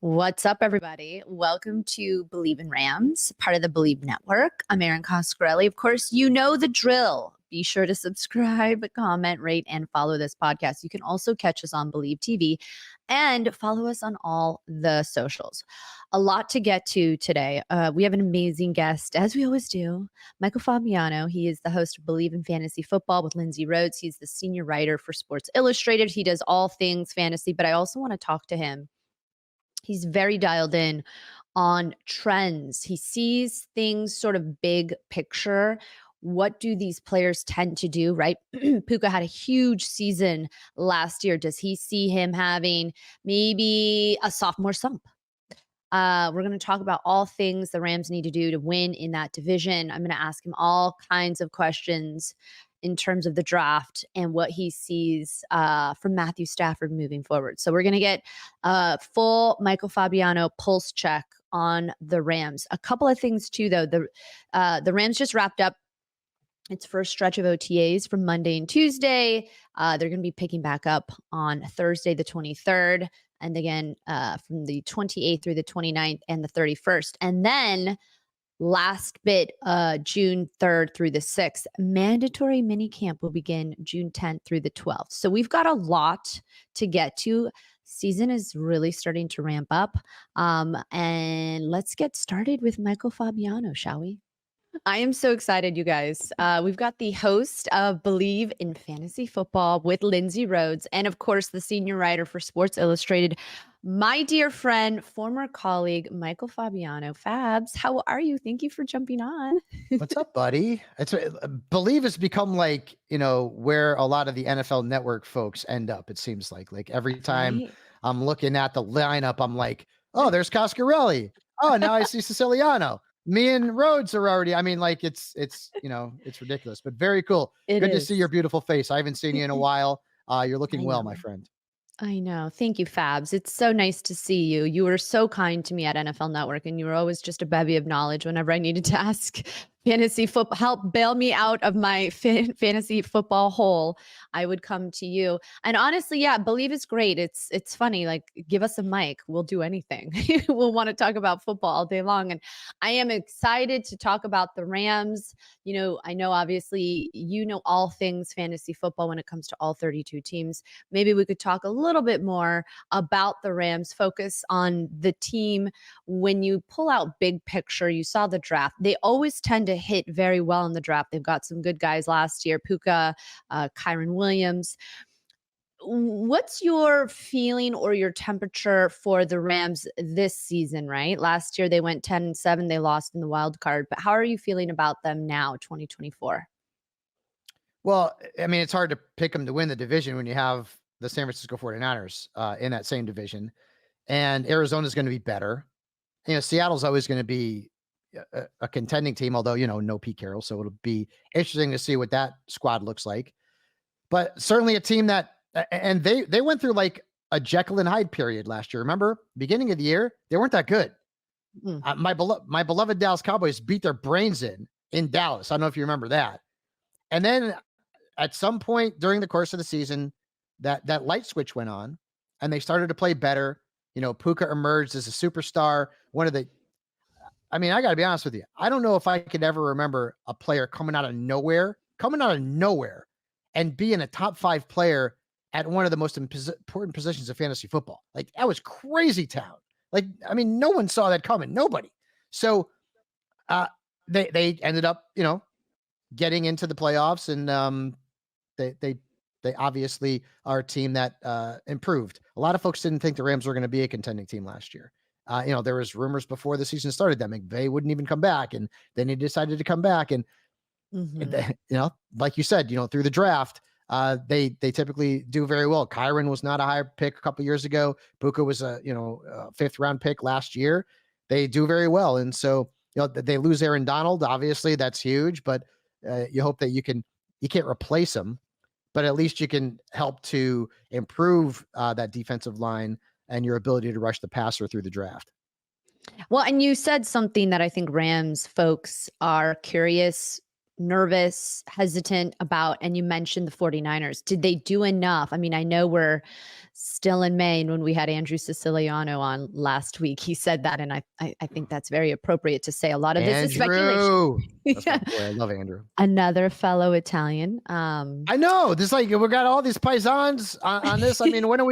What's up, everybody? Welcome to Believe in Rams, part of the Believe Network. I'm Erin Coscarelli. Of course, you know the drill. Be sure to subscribe, comment, rate, and follow this podcast. You can also catch us on Believe TV and follow us on all the socials. A lot to get to today. We have an amazing guest, as we always do, Michael Fabiano. He is the host of Believe in Fantasy Football with Lindsay Rhodes. He's the senior writer for Sports Illustrated. He does all things fantasy, but I also want to talk to him. He's very dialed in on trends. He sees things sort of big picture. What do these players tend to do, right? Puka had a huge season last year. Does he see him having maybe a sophomore slump? We're going to talk about all things the Rams need to do to win in that division. I'm going to ask him all kinds of questions in terms of the draft and what he sees from Matthew Stafford moving forward. So we're going to get a full Michael Fabiano pulse check on the Rams. A couple of things too, though. The Rams just wrapped up its first stretch of OTAs from Monday and Tuesday. They're going to be picking back up on Thursday, the 23rd, and again from the 28th through the 29th and the 31st. And then last bit, June 3rd through the 6th. Mandatory mini camp will begin June 10th through the 12th. So we've got a lot to get to. Season is really starting to ramp up. And let's get started with Michael Fabiano, shall we? I am so excited, you guys. We've got the host of Believe in Fantasy Football with Lindsay Rhodes, and of course, the senior writer for Sports Illustrated, my dear friend, former colleague, Michael Fabiano. Fabs, how are you? Thank you for jumping on. What's up, buddy? It's Believe has become like, where a lot of the NFL Network folks end up. It seems like every time Right? I'm looking at the lineup, I'm like, oh, there's Coscarelli. Oh, now I see Siciliano. Me and Rhodes are already. I mean, like it's ridiculous, but very cool. It Good to see is. your beautiful face. I haven't seen you in a while. You're looking I well, my know. friend. I know. Thank you, Fabs. It's so nice to see you. You were so kind to me at NFL Network, and you were always just a bevy of knowledge whenever I needed to ask fantasy football, help bail me out of my fantasy football hole. I would come to you. And honestly, yeah, Believe is great. It's funny. Like, give us a mic. We'll do anything. We'll want to talk about football all day long. And I am excited to talk about the Rams. I know obviously you know all things fantasy football when it comes to all 32 teams. Maybe we could talk a little bit more about the Rams, focus on the team. When you pull out big picture, you saw the draft. They always tend to hit very well in the draft. They've got some good guys last year, Puka, Kyron Williams. What's your feeling or your temperature for the Rams this season, right? Last year they went 10-7, they lost in the wild card, but how are you feeling about them now, 2024? Well, I mean, it's hard to pick them to win the division when you have the San Francisco 49ers in that same division. And Arizona's going to be better. Seattle's always going to be a contending team, although, no Pete Carroll. So it'll be interesting to see what that squad looks like. But certainly a team that, and they went through like a Jekyll and Hyde period last year. Remember, beginning of the year, they weren't that good. My beloved Dallas Cowboys beat their brains in Dallas. I don't know if you remember that. And then at some point during the course of the season, that light switch went on and they started to play better. Puka emerged as a superstar. I got to be honest with you. I don't know if I could ever remember a player coming out of nowhere and being a top 5 player at one of the most important positions of fantasy football. Like, that was crazy town. Like, no one saw that coming. Nobody. So they ended up, getting into the playoffs, and they obviously are a team that improved. A lot of folks didn't think the Rams were going to be a contending team last year. There was rumors before the season started that McVay wouldn't even come back, and then he decided to come back. And like you said, through the draft, they typically do very well. Kyron was not a high pick a couple years ago. Puka was a 5th round pick last year. They do very well, and so they lose Aaron Donald. Obviously, that's huge, but you hope that you can't replace him, but at least you can help to improve that defensive line and your ability to rush the passer through the draft. Well, and you said something that I think Rams folks are curious nervous, hesitant about, and you mentioned the 49ers. Did they do enough? I mean, I know we're still in May, and when we had Andrew Siciliano on last week, he said that, and I think that's very appropriate to say. A lot of this is speculation. Andrew. That's my Yeah. boy. I love Andrew. Another fellow Italian. I know. This like we got all these paisans on this. I mean, when are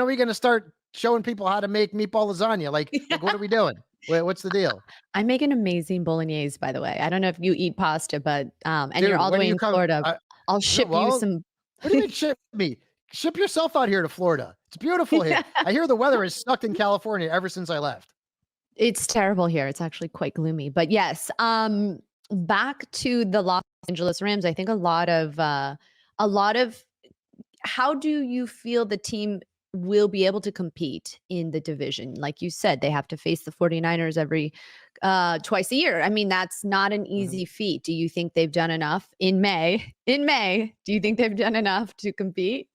we going to start showing people how to make meatball lasagna? Like what are we doing? What's the deal? I make an amazing bolognese, by the way. I don't know if you eat pasta, but and you're Dude, all the when do way you in come? Florida. I'll ship you Well, some. what do you mean ship me? Ship yourself out here to Florida. It's beautiful here. I hear the weather has sucked in California ever since I left. It's terrible here. It's actually quite gloomy. But yes, back to the Los Angeles Rams. I think a lot of how do you feel the team will be able to compete in the division? Like you said, they have to face the 49ers every twice a year. I mean, that's not an Mhm. easy feat. Do you think they've done enough in May? In May, do you think they've done enough to compete?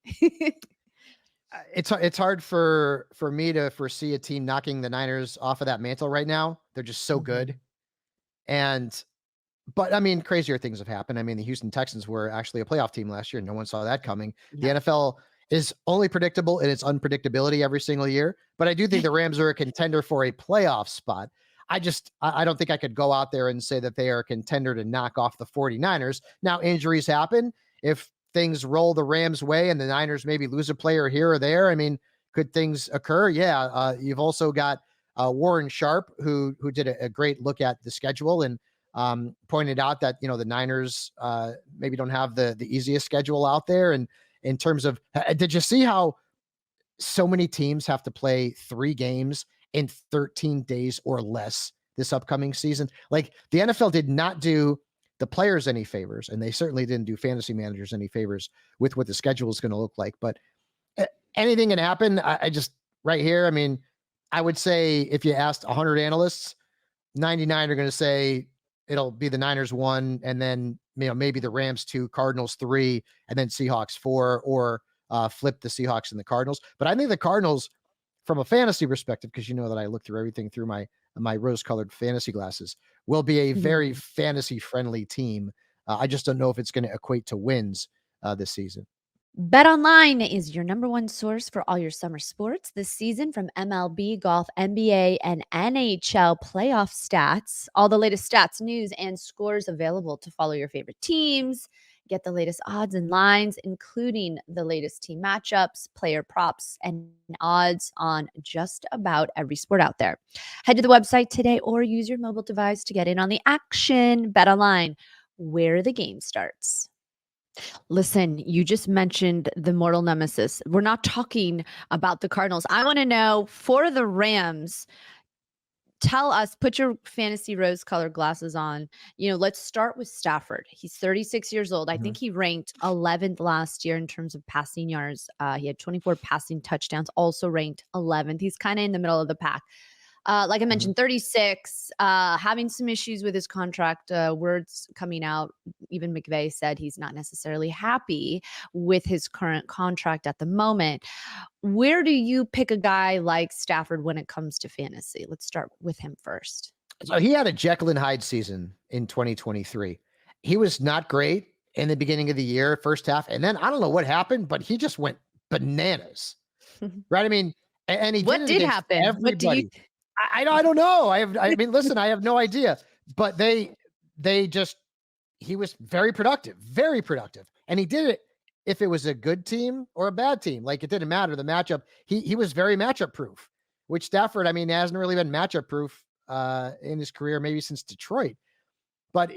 It's hard for me to foresee a team knocking the Niners off of that mantle right now. They're just so Mhm. good. And but I mean, crazier things have happened. I mean, the Houston Texans were actually a playoff team last year. No one saw that coming. The No. NFL is only predictable in its unpredictability every single year. But I do think the Rams are a contender for a playoff spot. I don't think I could go out there and say that they are a contender to knock off the 49ers. Now, injuries happen. If things roll the Rams' way and the Niners maybe lose a player here or there, I mean, could things occur? Yeah. You've also got Warren Sharp, who did a great look at the schedule and pointed out that the Niners maybe don't have the easiest schedule out there. And in terms of, did you see how so many teams have to play 3 games in 13 days or less this upcoming season? Like the NFL did not do the players any favors, and they certainly didn't do fantasy managers any favors with what the schedule is going to look like. But anything can happen. I just right here. I mean, I would say if you asked 100 analysts, 99 are going to say it'll be the Niners 1, and then maybe the Rams 2, Cardinals 3, and then Seahawks 4, or flip the Seahawks and the Cardinals. But I think the Cardinals, from a fantasy perspective, because you know that I look through everything through my rose-colored fantasy glasses, will be a very fantasy-friendly team. I just don't know if it's going to equate to wins this season. BetOnline is your number one source for all your summer sports this season, from MLB, golf, NBA, and NHL playoff stats. All the latest stats, news, and scores available to follow your favorite teams. Get the latest odds and lines, including the latest team matchups, player props, and odds on just about every sport out there. Head to the website today or use your mobile device to get in on the action. BetOnline, where the game starts. Listen, you just mentioned the mortal nemesis. We're not talking about the Cardinals. I want to know, for the Rams, tell us, put your fantasy rose colored glasses on. Let's start with Stafford. He's 36 years old. I Mhm. think he ranked 11th last year in terms of passing yards. He had 24 passing touchdowns, also ranked 11th. He's kind of in the middle of the pack. Like I Mhm. mentioned, 36, having some issues with his contract, words coming out. Even McVay said he's not necessarily happy with his current contract at the moment. Where do you pick a guy like Stafford when it comes to fantasy? Let's start with him first. So he had a Jekyll and Hyde season in 2023. He was not great in the beginning of the year, first half, and then I don't know what happened, but he just went bananas, right? I mean, and he did What it did against happen? What do you everybody. I don't know. I mean, listen, I have no idea, but they just he was very productive, and he did it. If it was a good team or a bad team, like it didn't matter the matchup. He was very matchup proof, which Stafford, I mean, hasn't really been matchup proof in his career, maybe since Detroit. But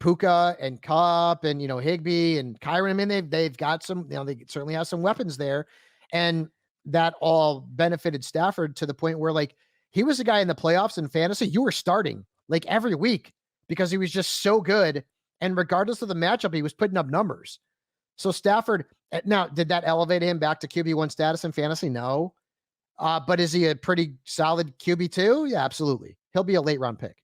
Puka and Cup and Higby and Kyron. I mean, they've got some. They certainly have some weapons there, and that all benefited Stafford to the point where like he was a guy in the playoffs in fantasy you were starting like every week because he was just so good, and regardless of the matchup, he was putting up numbers. So Stafford. Now, did that elevate him back to QB1 status in fantasy? No. But is he a pretty solid QB2? Yeah, absolutely. He'll be a late round pick.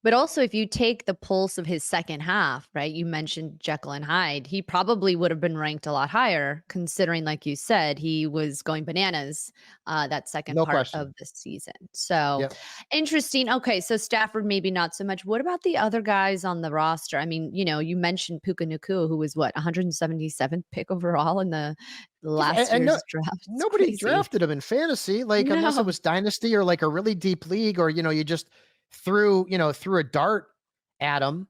But also, if you take the pulse of his second half, right? You mentioned Jekyll and Hyde. He probably would have been ranked a lot higher, considering, like you said, he was going bananas that second No part question. of the season. So Yep. interesting. Okay, so Stafford maybe not so much. What about the other guys on the roster? I mean, you mentioned Puka Nakua, who was what 177th pick overall in the Yeah, last and no, year's draft. It's nobody crazy. drafted him in fantasy, like unless it No, was dynasty or like a really deep league, or you just threw a dart at him.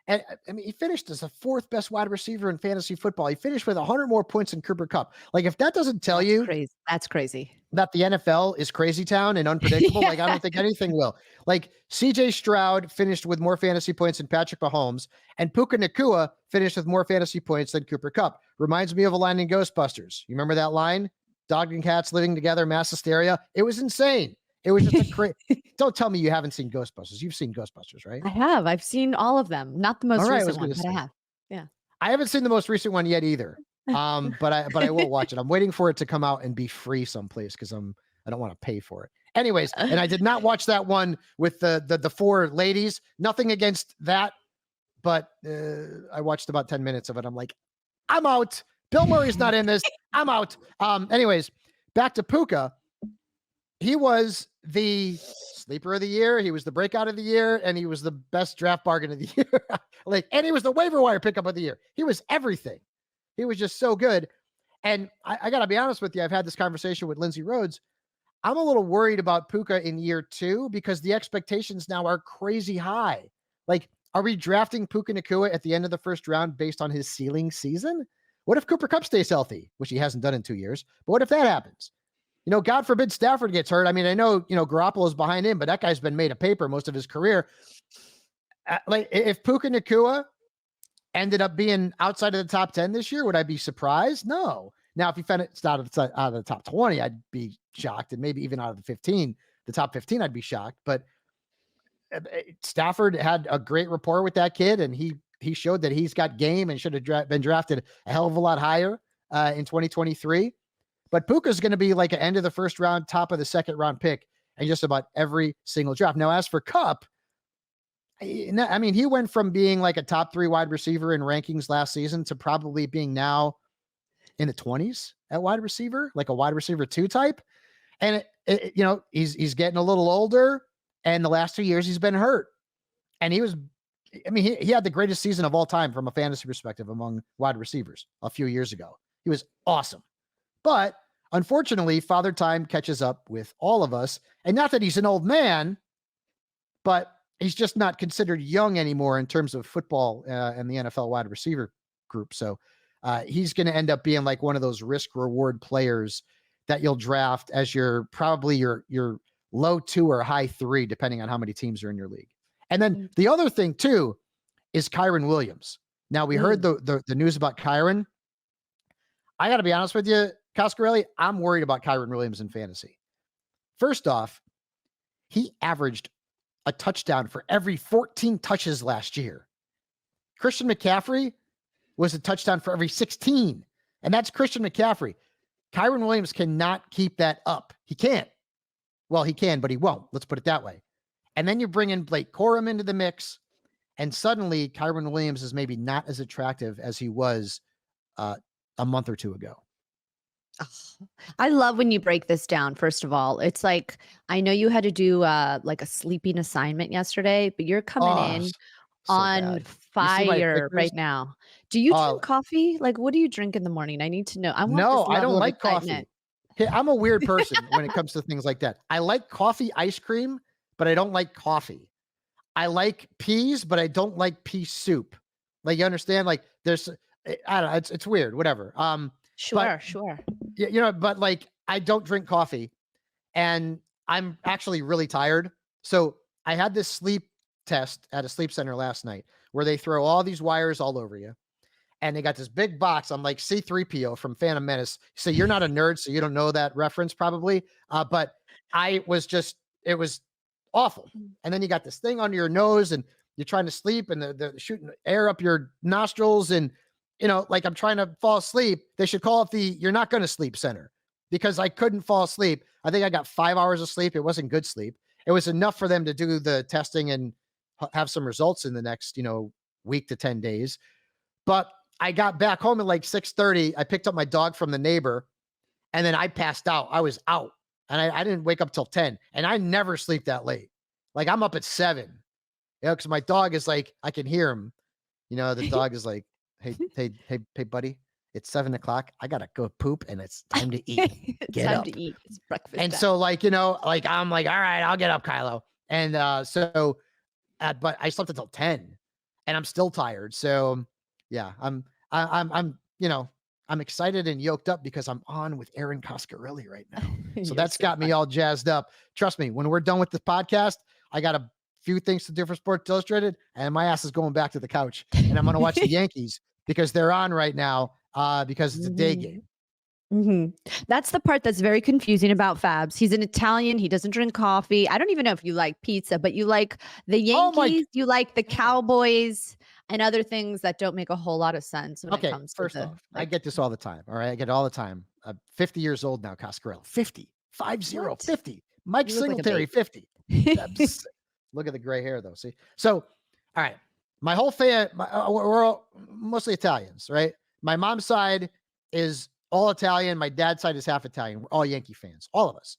And I mean, he finished as the fourth best wide receiver in fantasy football. He finished with 100 more points than Cooper Cup. Like, if that doesn't tell that's you crazy. That's crazy. that the NFL is crazy town and unpredictable, like I Yeah. don't think anything will. Like CJ Stroud finished with more fantasy points than Patrick Mahomes, and Puka Nakua finished with more fantasy points than Cooper Cup. Reminds me of a line in Ghostbusters. You remember that line? Dog and cats living together, mass hysteria. It was insane. It was just a crazy. Don't tell me you haven't seen Ghostbusters. You've seen Ghostbusters, right? I have. I've seen all of them. Not the All most right, I recent was one, going to but I say have. Yeah. I haven't seen the most recent one yet either. But I will watch it. I'm waiting for it to come out and be free someplace because I don't want to pay for it. Anyways, and I did not watch that one with the four ladies. Nothing against that, but I watched about 10 minutes of it. I'm like, I'm out. Bill Murray's not in this. I'm out. Anyways, back to Puka. He was the sleeper of the year. He was the breakout of the year, and he was the best draft bargain of the year. And he was the waiver wire pickup of the year. He was everything. He was just so good. And I got to be honest with you. I've had this conversation with Lindsey Rhodes. I'm a little worried about Puka in year 2 because the expectations now are crazy high. Like, are we drafting Puka Nakua at the end of the first round based on his ceiling season? What if Cooper Kupp stays healthy, which he hasn't done in 2 years? But what if that happens? God forbid Stafford gets hurt. I mean, I know, Garoppolo's behind him, but that guy's been made of paper most of his career. Like, if Puka Nakua ended up being outside of the top 10 this year, would I be surprised? No. Now, if he finished out of the top 20, I'd be shocked. And maybe even out of the top 15, I'd be shocked. But Stafford had a great rapport with that kid, and he showed that he's got game and should have been drafted a hell of a lot higher in 2023. But Puka's going to be like an end of the first round, top of the second round pick in just about every single draft. Now, as for Kupp, I mean, he went from being like a top 3 wide receiver in rankings last season to probably being now in the 20s at wide receiver, like a wide receiver 2 type. And he's getting a little older, and the last 2 years he's been hurt. And he had the greatest season of all time from a fantasy perspective among wide receivers a few years ago. He was awesome. But unfortunately, Father Time catches up with all of us. And not that he's an old man, but he's just not considered young anymore in terms of football and the NFL wide receiver group. So he's going to end up being like one of those risk reward players that you'll draft as your low 2 or high 3, depending on how many teams are in your league. And then the other thing too is Kyren Williams. Now we heard the news about Kyren. I got to be honest with you, Coscarelli, I'm worried about Kyren Williams in fantasy. First off, he averaged a touchdown for every 14 touches last year. Christian McCaffrey was a touchdown for every 16. And that's Christian McCaffrey. Kyren Williams cannot keep that up. He can't. Well, he can, but he won't. Let's put it that way. And then you bring in Blake Corum into the mix, and suddenly Kyren Williams is maybe not as attractive as he was a month or 2 ago. Oh, I love when you break this down. First of all, it's like, I know you had to do like a sleeping assignment yesterday, but you're coming in So on bad. You see my fire pictures? right now. Do you Oh, drink coffee? Like, what do you drink in the morning? I need to know. I want no, this I don't level of like excitement. coffee. Hey, I'm a weird person when it comes to things like that. I like coffee ice cream, but I don't like coffee. I like peas, but I don't like pea soup. Like, you understand? Like, there's, I don't know, it's weird, whatever. Sure, sure. But like, I don't drink coffee, and I'm actually really tired. So I had this sleep test at a sleep center last night where they throw all these wires all over you. And they got this big box. I'm like C-3PO from Phantom Menace. So you're not a nerd, so you don't know that reference probably. But it was awful. And then you got this thing under your nose, and you're trying to sleep, and they're shooting air up your nostrils. And, like, I'm trying to fall asleep. They should call it the You're Not Going to Sleep Center, because I couldn't fall asleep. I think I got 5 hours of sleep. It wasn't good sleep. It was enough for them to do the testing and have some results in the next, week to 10 days. But I got back home at like 6:30. I picked up my dog from the neighbor, and then I passed out. I was out, and I didn't wake up till 10. And I never sleep that late. Like I'm up at 7, because my dog is like, I can hear him. The dog is like, hey, buddy, it's 7 o'clock. I gotta go poop, and it's time to eat. It's Get time up. to eat. It's breakfast. And time. so I'm like, all right, I'll get up, Kylo. And but I slept until 10, and I'm still tired. So yeah, I'm excited and yoked up because I'm on with Aaron Coscarelli right now. So that's got me all jazzed up. Trust me, when we're done with this podcast, I got a few things to do for Sports Illustrated, and my ass is going back to the couch, and I'm going to watch the Yankees because they're on right now because it's a day game. That's the part that's very confusing about Fabs. He's an Italian. He doesn't drink coffee. I don't even know if you like pizza, but you like the Yankees, you like the Cowboys, and other things that don't make a whole lot of sense when it comes to first off, I get this all the time. All right, I get it all the time. I'm 50 years old now, Coscarelli. 50. 50. Mike Singletary, 50. Look at the gray hair, though. See? So, all right. My whole we're all mostly Italians, right? My mom's side is all Italian. My dad's side is half Italian. We're all Yankee fans, all of us.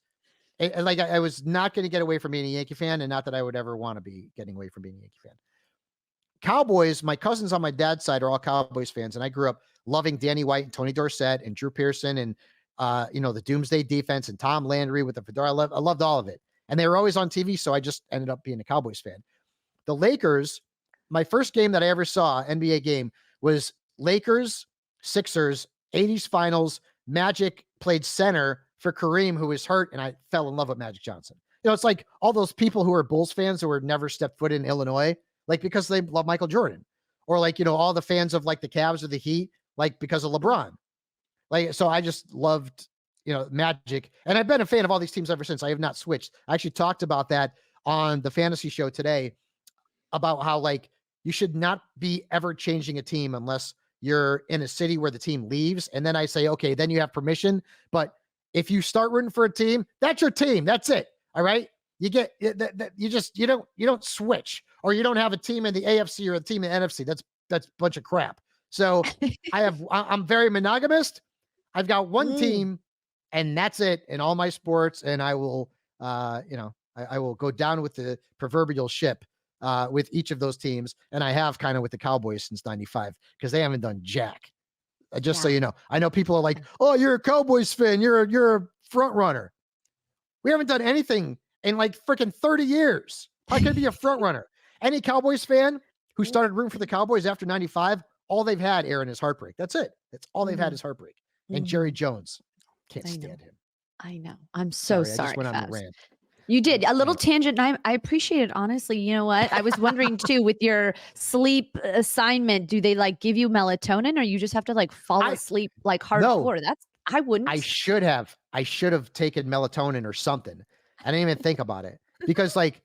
And like, I was not going to get away from being a Yankee fan, and not that I would ever want to be getting away from being a Yankee fan. Cowboys, my cousins on my dad's side are all Cowboys fans, and I grew up loving Danny White and Tony Dorsett and Drew Pearson and the Doomsday Defense and Tom Landry with the fedora. I loved all of it, and they were always on TV, so I just ended up being a Cowboys fan. The Lakers, my first game that I ever saw, NBA game, was Lakers, Sixers, 80s finals. Magic played center for Kareem, who was hurt, and I fell in love with Magic Johnson. It's like all those people who are Bulls fans who were never stepped foot in Illinois, like because they love Michael Jordan, or like, all the fans of like the Cavs or the Heat, like because of LeBron. Like, so I just loved, Magic, and I've been a fan of all these teams ever since. I have not switched. I actually talked about that on the fantasy show today, about how like you should not be ever changing a team unless you're in a city where the team leaves. And then I say, okay, then you have permission. But if you start rooting for a team, that's your team. That's it. All right. You don't switch, or you don't have a team in the AFC or a team in the NFC. That's a bunch of crap. So I'm very monogamous. I've got one team, and that's it in all my sports. And I will, I will go down with the proverbial ship with each of those teams. And I have kind of with the Cowboys since 95, because they haven't done jack. Just so you know, I know people are like, oh, you're a Cowboys fan. You're a front runner. We haven't done anything in like freaking 30 years. How can I be a front runner? Any Cowboys fan who started rooting for the Cowboys after 95, all they've had, Aaron, is heartbreak. That's it. That's all they've had is heartbreak. And Jerry Jones, can't stand him. I know. I'm so sorry. I just went on a rant. You did a little tangent, and I appreciate it. Honestly, you know what? I was wondering too, with your sleep assignment, do they like give you melatonin, or you just have to like fall asleep like hardcore? I wouldn't. I should have taken melatonin or something. I didn't even think about it, because like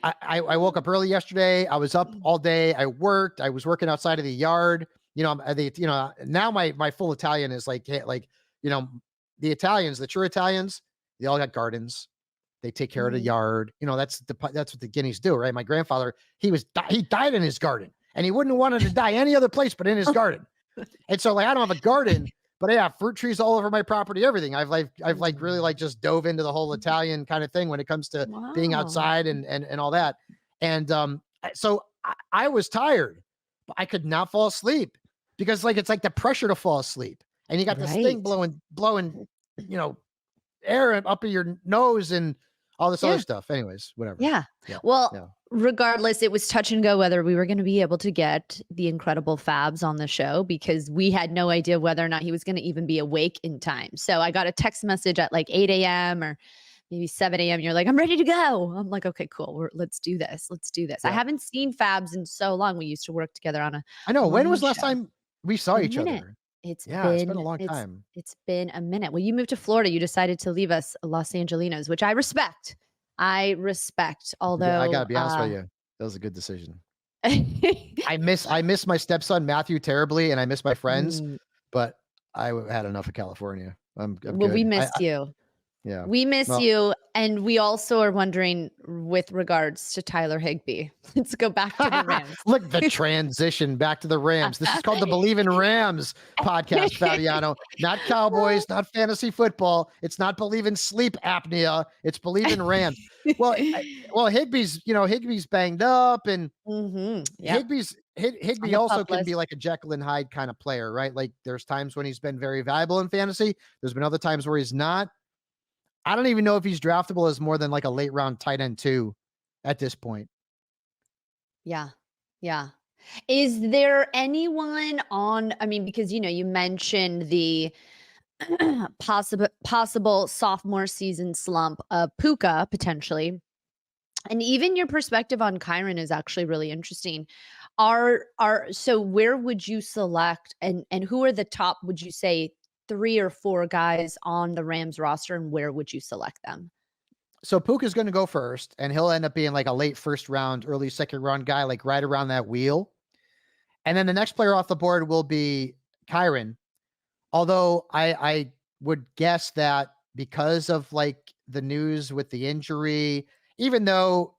I woke up early yesterday. I was up all day. I worked. I was working outside of the yard. Now my full Italian is like the Italians, the true Italians, they all got gardens. They take care of the yard. That's what the Guineas do, right? My grandfather, he died in his garden, and he wouldn't have wanted to die any other place but in his garden. And so like, I don't have a garden, but I have fruit trees all over my property, everything. I've really like just dove into the whole Italian kind of thing when it comes to being outside and all that. And so I was tired, but I could not fall asleep, because like, it's like the pressure to fall asleep, and you got this thing blowing, air up in your nose and all this other stuff. Anyways, whatever. Regardless, it was touch and go whether we were going to be able to get the incredible Fabs on the show, because we had no idea whether or not he was going to even be awake in time. So I got a text message at like 8 a.m. or maybe 7 a.m. You're like, I'm ready to go. I'm like, okay, cool. Let's do this. Yeah. I haven't seen Fabs in so long. We used to work together on I know. When was last time we saw each other? It's been a long time. It's been a minute. Well, you moved to Florida. You decided to leave us Los Angelinos, which I respect. Although I gotta be honest with you, that was a good decision. I miss my stepson Matthew terribly, and I miss my friends, but I had enough of California. I'm good. We missed you. Yeah, we miss you, and we also are wondering with regards to Tyler Higbee. Let's go back to the Rams. Look, the transition back to the Rams. This is called the Believe in Rams podcast, Fabiano. Not Cowboys, not fantasy football. It's not Believe in sleep apnea. It's Believe in Rams. Well, Higbee's banged up, and Yep. Higbee also can be like a Jekyll and Hyde kind of player, right? Like there's times when he's been very valuable in fantasy. There's been other times where he's not. I don't even know if he's draftable as more than like a late round tight end 2 at this point. Yeah. Yeah. Is there anyone on, I mean, because you mentioned the possible sophomore season slump of Puka potentially. And even your perspective on Kyren is actually really interesting. So where would you select and who are the top, would you say, 3 or 4 guys on the Rams roster, and where would you select them? So Puka's going to go first, and he'll end up being like a late first round, early second round guy, like right around that wheel. And then the next player off the board will be Kyren. Although I would guess that because of like the news with the injury, even though,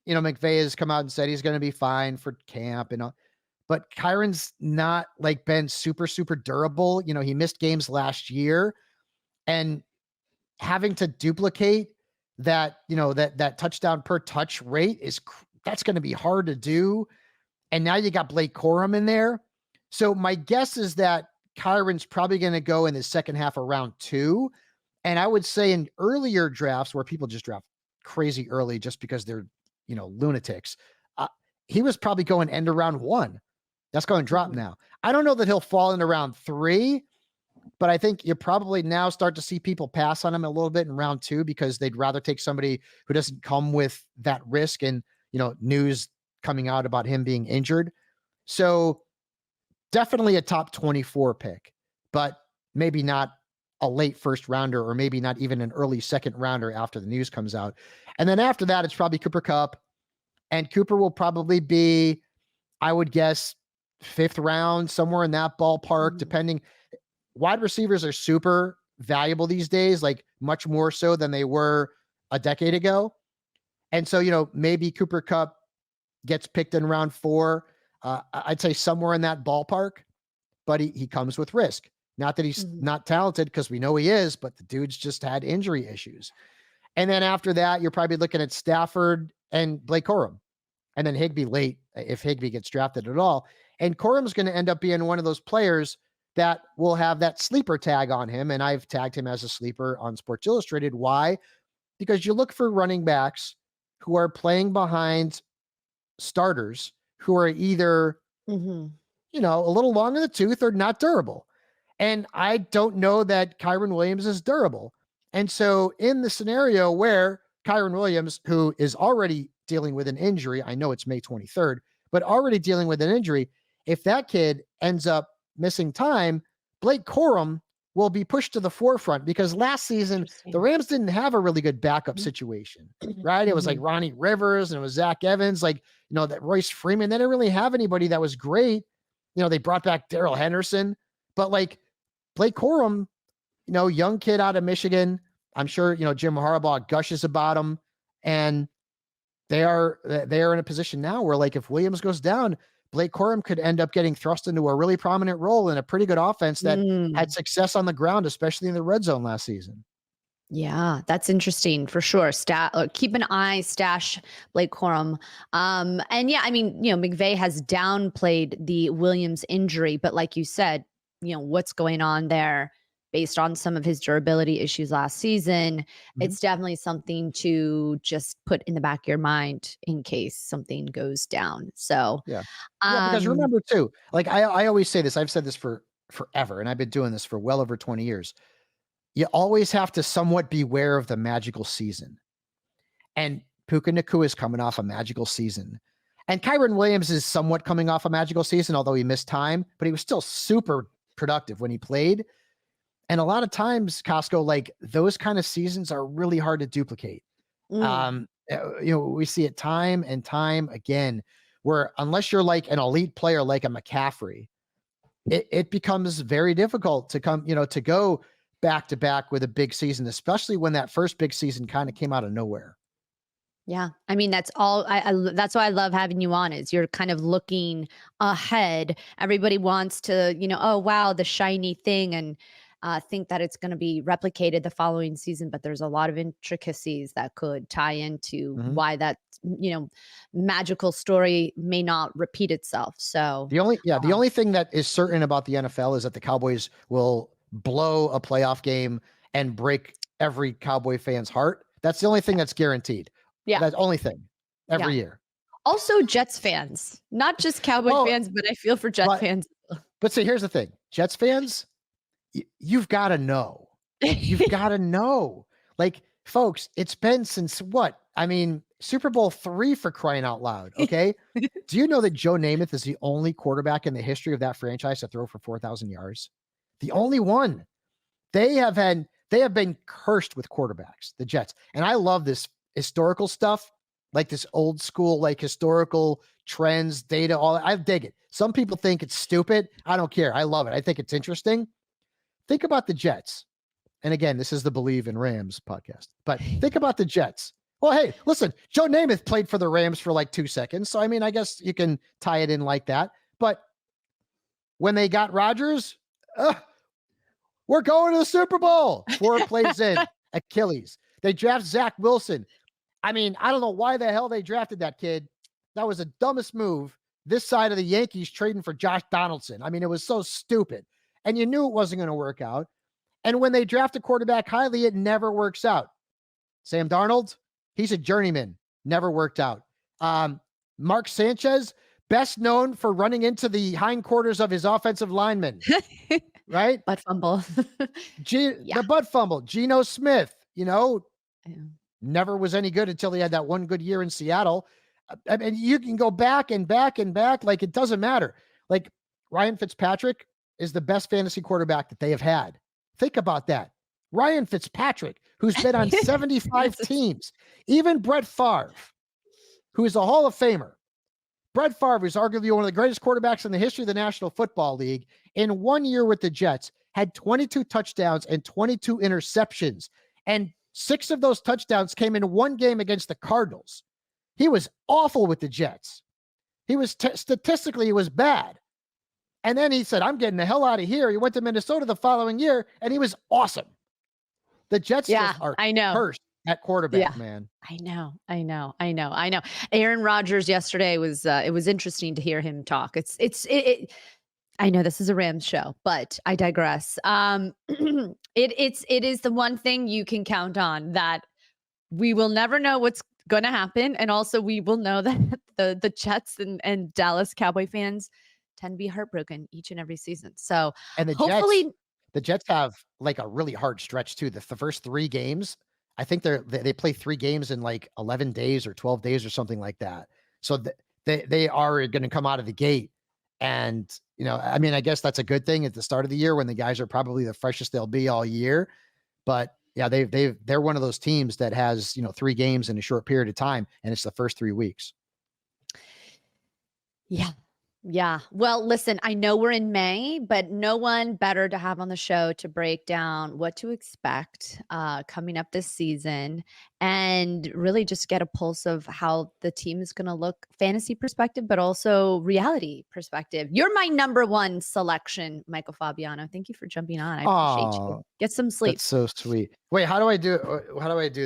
McVay has come out and said he's going to be fine for camp and all, but Kyren's not like been super, super durable. He missed games last year, and having to duplicate that, that touchdown per touch rate that's going to be hard to do. And now you got Blake Corum in there. So my guess is that Kyren's probably going to go in the second half of round 2. And I would say in earlier drafts where people just draft crazy early just because they're, lunatics, he was probably going end of round 1. That's going to drop now. I don't know that he'll fall into round 3, but I think you probably now start to see people pass on him a little bit in round 2 because they'd rather take somebody who doesn't come with that risk and, news coming out about him being injured. So definitely a top 24 pick, but maybe not a late first rounder, or maybe not even an early second rounder after the news comes out. And then after that, it's probably Cooper Kupp, and Cooper will probably be, I would guess, 5th round, somewhere in that ballpark, depending. Wide receivers are super valuable these days, like much more so than they were a decade ago. And so, maybe Cooper Kupp gets picked in round 4. I'd say somewhere in that ballpark, but he comes with risk. Not that he's not talented, because we know he is, but the dude's just had injury issues. And then after that, you're probably looking at Stafford and Blake Corum, and then Higbee late, if Higbee gets drafted at all. And Corum's going to end up being one of those players that will have that sleeper tag on him. And I've tagged him as a sleeper on Sports Illustrated. Why? Because you look for running backs who are playing behind starters who are either, a little long in the tooth or not durable. And I don't know that Kyren Williams is durable. And so in the scenario where Kyren Williams, who is already dealing with an injury, I know it's May 23rd, but already dealing with an injury, if that kid ends up missing time, Blake Corum will be pushed to the forefront, because last season the Rams didn't have a really good backup situation, right? It was like Ronnie Rivers and it was Zach Evans, like, that Royce Freeman. They didn't really have anybody that was great. They brought back Darrell Henderson, but like Blake Corum, young kid out of Michigan. I'm sure, Jim Harbaugh gushes about him, and they are in a position now where, like, if Williams goes down, Blake Corum could end up getting thrust into a really prominent role in a pretty good offense that had success on the ground, especially in the red zone last season. Yeah, that's interesting for sure. Keep an eye, stash Blake Corum. And yeah, I mean, McVay has downplayed the Williams injury, but like you said, what's going on there based on some of his durability issues last season. It's definitely something to just put in the back of your mind in case something goes down. So, yeah, because remember too, like I always say this, I've said this for forever, and I've been doing this for well over 20 years. You always have to somewhat beware of the magical season. And Puka Nacua is coming off a magical season. And Kyren Williams is somewhat coming off a magical season, although he missed time, but he was still super productive when he played. And a lot of times, Costco, like those kind of seasons are really hard to duplicate. We see it time and time again, where unless you're like an elite player, like a McCaffrey, it becomes very difficult to to go back to back with a big season, especially when that first big season kind of came out of nowhere. Yeah. I mean, that's all that's why I love having you on is you're kind of looking ahead. Everybody wants to, oh wow, the shiny thing and think that it's going to be replicated the following season, but there's a lot of intricacies that could tie into Mhm. why that, magical story may not repeat itself. So, The only thing that is certain about the NFL is that the Cowboys will blow a playoff game and break every Cowboy fan's heart. That's the only thing that's guaranteed. yeah. That's the only thing Yeah. every year. Also Jets fans, not just Cowboy Well, fans, but I feel for Jets but fans. but see, here's the thing. Jets fans, you've got to know. You've got to know. Like, folks, it's been since what? I mean, Super Bowl 3 for crying out loud. Okay. Do you know that Joe Namath is the only quarterback in the history of that franchise to throw for 4,000 yards? The only one. They have been cursed with quarterbacks, the Jets. And I love this historical stuff, like this old school, like historical trends, data, all that. I dig it. Some people think it's stupid. I don't care. I love it. I think it's interesting. Think about the Jets. And again, this is the Believe in Rams podcast. But think about the Jets. Well, hey, listen, Joe Namath played for the Rams for like 2 seconds. So, I mean, I guess you can tie it in like that. But when they got Rodgers, we're going to the Super Bowl. 4 plays in, Achilles. They draft Zach Wilson. I mean, I don't know why the hell they drafted that kid. That was the dumbest move this side of the Yankees trading for Josh Donaldson. I mean, it was so stupid. And you knew it wasn't going to work out. And when they draft a quarterback highly, it never works out. Sam Darnold, he's a journeyman. Never worked out. Mark Sanchez, best known for running into the hindquarters of his offensive lineman, right? Butt fumble. The butt fumble. Geno Smith, Yeah. never was any good until he had that one good year in Seattle. I mean, you can go back and back and back. Like, it doesn't matter. Like, Ryan Fitzpatrick is the best fantasy quarterback that they have had. Think about that. Ryan Fitzpatrick, who's been on 75 teams. Even Brett Favre, who is a Hall of Famer. Brett Favre is arguably one of the greatest quarterbacks in the history of the National Football League. In 1 year with the Jets, had 22 touchdowns and 22 interceptions. And 6 of those touchdowns came in one game against the Cardinals. He was awful with the Jets. He was statistically, he was bad. And then he said, I'm getting the hell out of here. He went to Minnesota the following year, and he was awesome. The Jets are I know. cursed at quarterback, man. I know. Aaron Rodgers yesterday was it was interesting to hear him talk. I know this is a Rams show, but I digress. It is the one thing you can count on that we will never know what's going to happen, and also we will know that the Jets and Dallas Cowboy fans tend to be heartbroken each and every season. So And hopefully, the Jets have like a really hard stretch too. The first 3 games, I think they play 3 games in like 11 days or 12 days or something like that. So they are going to come out of the gate. And, I mean, I guess that's a good thing at the start of the year when the guys are probably the freshest they'll be all year. But yeah, they're one of those teams that has, 3 games in a short period of time, and it's the first 3 weeks. yeah. Yeah. Well, listen, I know we're in May, but no one better to have on the show to break down what to expect coming up this season and really just get a pulse of how the team is going to look fantasy perspective, but also reality perspective. You're my number 1 selection, Michael Fabiano. Thank you for jumping on. I appreciate you. Get some sleep. That's so sweet. Wait, how do I do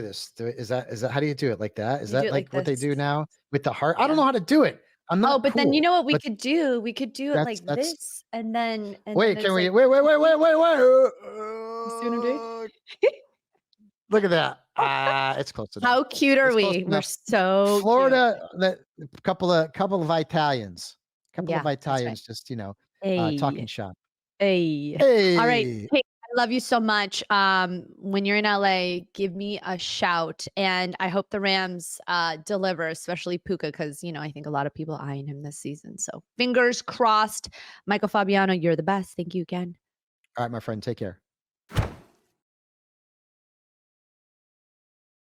this? Is that how do you do it like that? Is that like what they do now with the heart? I don't know how to do it. I'm not. Oh, but then cool, you know what we could do? We could do it like that's this, and then. Wait, then can we? like, Wait. You see what I'm doing? Look at that. It's close enough. How cute are It's close we? We're enough. so Florida. A couple of Italians. Yeah, that's right. Just Hey, talking shop. hey. All right. Hey. Hey, I love you so much. When you're in LA, give me a shout, and I hope the Rams deliver, especially Puka, because I think a lot of people eyeing him this season. So fingers crossed. Michael Fabiano, you're the best. Thank you again. All right, my friend. Take care.